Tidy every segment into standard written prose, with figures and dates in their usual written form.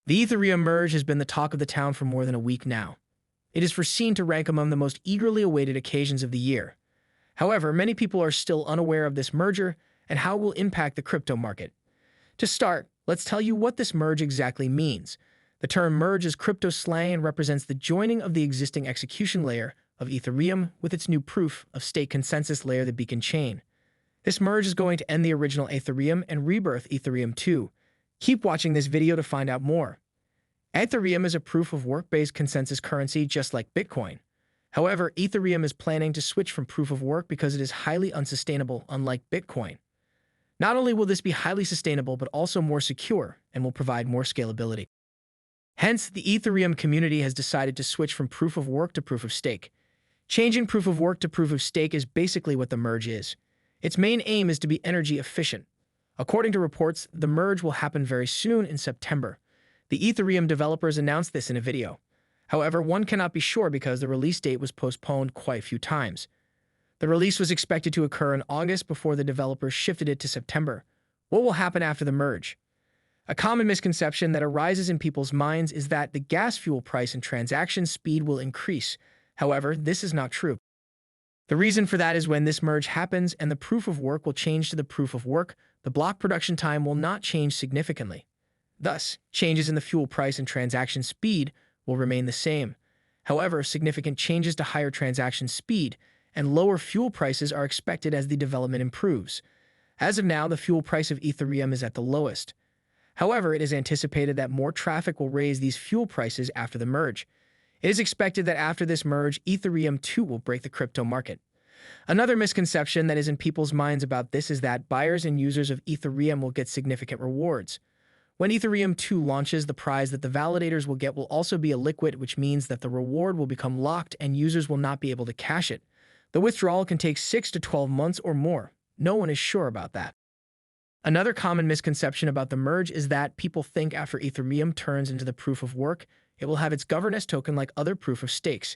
The Ethereum merge has been the talk of the town for more than a week now. It is foreseen to rank among the most eagerly awaited occasions of the year. However, many people are still unaware of this merger and how it will impact the crypto market. To start, let's tell you what this merge exactly means. The term merge is crypto slang and represents the joining of the existing execution layer of Ethereum with its new proof of stake consensus layer, the Beacon chain. This merge is going to end the original Ethereum and rebirth Ethereum 2. Keep watching this video to find out more. Ethereum is a proof-of-work-based consensus currency just like Bitcoin. However, Ethereum is planning to switch from proof-of-work because it is highly unsustainable, unlike Bitcoin. Not only will this be highly sustainable, but also more secure and will provide more scalability. Hence, the Ethereum community has decided to switch from proof-of-work to proof-of-stake. Changing proof-of-work to proof-of-stake is basically what the merge is. Its main aim is to be energy efficient. According to reports, the merge will happen very soon in September. The Ethereum developers announced this in a video. However, one cannot be sure because the release date was postponed quite a few times. The release was expected to occur in August before the developers shifted it to September. What will happen after the merge? A common misconception that arises in people's minds is that the gas fuel price and transaction speed will increase. However, this is not true. The reason for that is when this merge happens and the proof of work will change to the proof of work, the block production time will not change significantly. Thus, changes in the fuel price and transaction speed will remain the same. However, significant changes to higher transaction speed and lower fuel prices are expected as the development improves. As of now, the fuel price of Ethereum is at the lowest. However, it is anticipated that more traffic will raise these fuel prices after the merge. It is expected that after this merge, Ethereum 2 will break the crypto market. Another misconception that is in people's minds about this is that buyers and users of Ethereum will get significant rewards. When Ethereum 2 launches, the prize that the validators will get will also be illiquid, which means that the reward will become locked and users will not be able to cash it. The withdrawal can take 6 to 12 months or more. No one is sure about that. Another common misconception about the merge is that people think after Ethereum turns into the proof of work, it will have its governance token like other proof of stakes.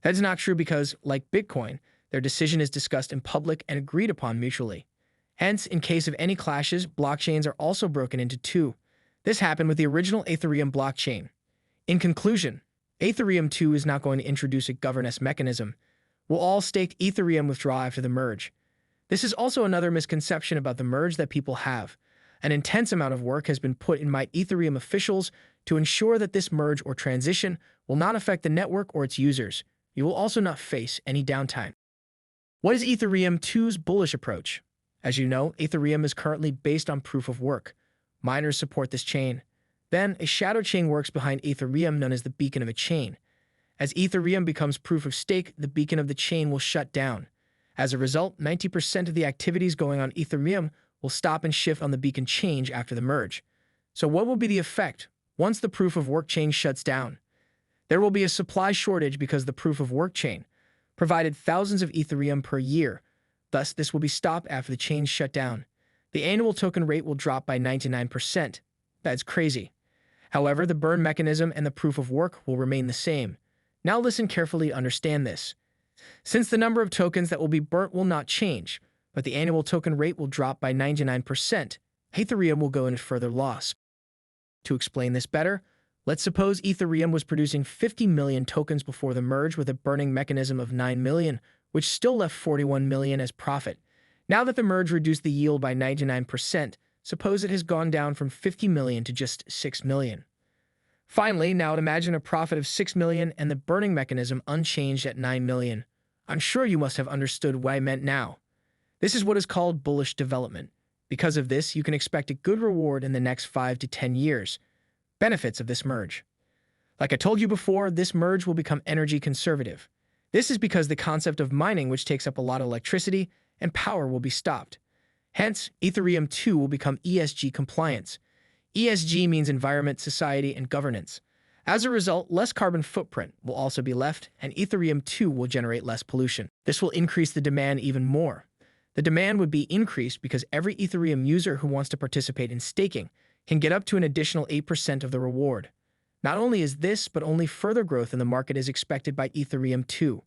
That is not true because, like Bitcoin, their decision is discussed in public and agreed upon mutually. Hence, in case of any clashes, blockchains are also broken into two. This happened with the original Ethereum blockchain. In conclusion, Ethereum 2 is not going to introduce a governance mechanism. Will all staked Ethereum withdraw after the merge? This is also another misconception about the merge that people have. An intense amount of work has been put in by Ethereum officials to ensure that this merge or transition will not affect the network or its users. You will also not face any downtime. What is Ethereum 2's bullish approach? As you know, Ethereum is currently based on proof of work. Miners support this chain. Then, a shadow chain works behind Ethereum known as the beacon of a chain. As Ethereum becomes proof of stake, the beacon of the chain will shut down. As a result, 90% of the activities going on Ethereum will stop and shift on the beacon chain after the merge. So what will be the effect once the proof of work chain shuts down? There will be a supply shortage because the proof of work chain provided thousands of Ethereum per year. Thus, this will be stopped after the chain shut down. The annual token rate will drop by 99%. That's crazy. However, the burn mechanism and the proof of work will remain the same. Now listen carefully to understand this. Since the number of tokens that will be burnt will not change, but the annual token rate will drop by 99%, Ethereum will go into further loss. To explain this better, let's suppose Ethereum was producing 50 million tokens before the merge with a burning mechanism of 9 million, which still left 41 million as profit. Now that the merge reduced the yield by 99%, suppose it has gone down from 50 million to just 6 million. Finally, now imagine a profit of 6 million and the burning mechanism unchanged at 9 million. I'm sure you must have understood what I meant now. This is what is called bullish development. Because of this, you can expect a good reward in the next 5 to 10 years. Benefits of this merge. Like I told you before, this merge will become energy conservative. This is because the concept of mining, which takes up a lot of electricity and power, will be stopped. Hence, Ethereum 2 will become ESG compliance. ESG means environment, society, and governance. As a result, less carbon footprint will also be left, and Ethereum 2 will generate less pollution. This will increase the demand even more. The demand would be increased because every Ethereum user who wants to participate in staking can get up to an additional 8% of the reward. Not only is this, but only further growth in the market is expected by Ethereum 2.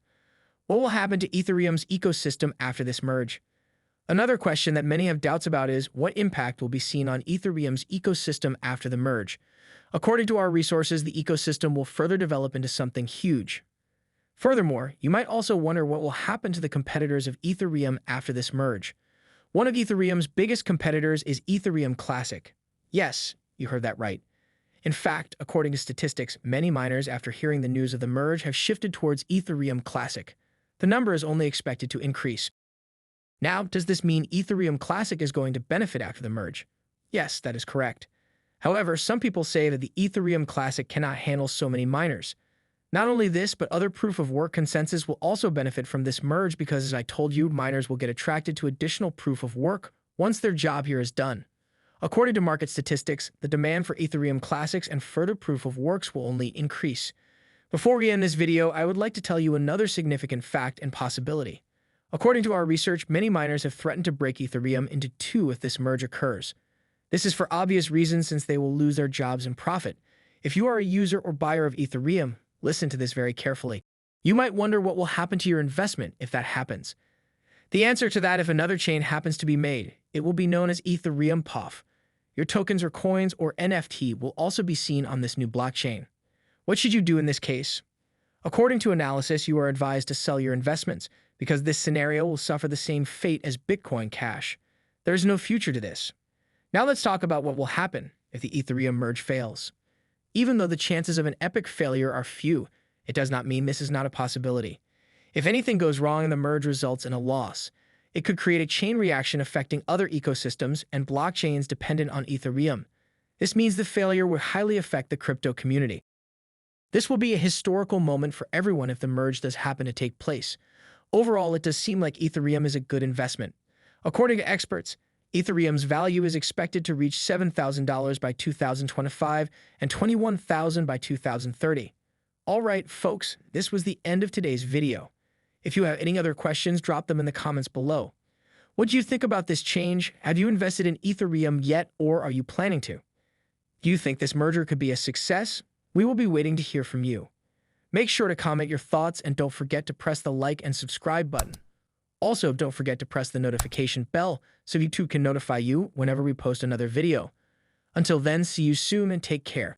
What will happen to Ethereum's ecosystem after this merge? Another question that many have doubts about is what impact will be seen on Ethereum's ecosystem after the merge. According to our resources, the ecosystem will further develop into something huge. Furthermore, you might also wonder what will happen to the competitors of Ethereum after this merge. One of Ethereum's biggest competitors is Ethereum Classic. Yes, you heard that right. In fact, according to statistics, many miners, after hearing the news of the merge, have shifted towards Ethereum Classic. The number is only expected to increase. Now, does this mean Ethereum Classic is going to benefit after the merge? Yes, that is correct. However, some people say that the Ethereum Classic cannot handle so many miners. Not only this, but other proof-of-work consensus will also benefit from this merge because, as I told you, miners will get attracted to additional proof-of-work once their job here is done. According to market statistics, the demand for Ethereum Classics and further proof-of-works will only increase. Before we end this video, I would like to tell you another significant fact and possibility. According to our research, many miners have threatened to break Ethereum into two if this merge occurs. This is for obvious reasons since they will lose their jobs and profit. If you are a user or buyer of Ethereum, listen to this very carefully. You might wonder what will happen to your investment if that happens. The answer to that, if another chain happens to be made, it will be known as Ethereum POF. Your tokens or coins or NFT will also be seen on this new blockchain. What should you do in this case? According to analysis, you are advised to sell your investments because this scenario will suffer the same fate as Bitcoin Cash. There is no future to this. Now let's talk about what will happen if the Ethereum merge fails. Even though the chances of an epic failure are few, it does not mean this is not a possibility. If anything goes wrong and the merge results in a loss, it could create a chain reaction affecting other ecosystems and blockchains dependent on Ethereum. This means the failure will highly affect the crypto community. This will be a historical moment for everyone if the merge does happen to take place. Overall, it does seem like Ethereum is a good investment. According to experts, Ethereum's value is expected to reach $7,000 by 2025 and $21,000 by 2030. All right, folks, this was the end of today's video. If you have any other questions, drop them in the comments below. What do you think about this change? Have you invested in Ethereum yet, or are you planning to? Do you think this merger could be a success? We will be waiting to hear from you. Make sure to comment your thoughts and don't forget to press the like and subscribe button. Also, don't forget to press the notification bell so YouTube can notify you whenever we post another video. Until then, see you soon and take care.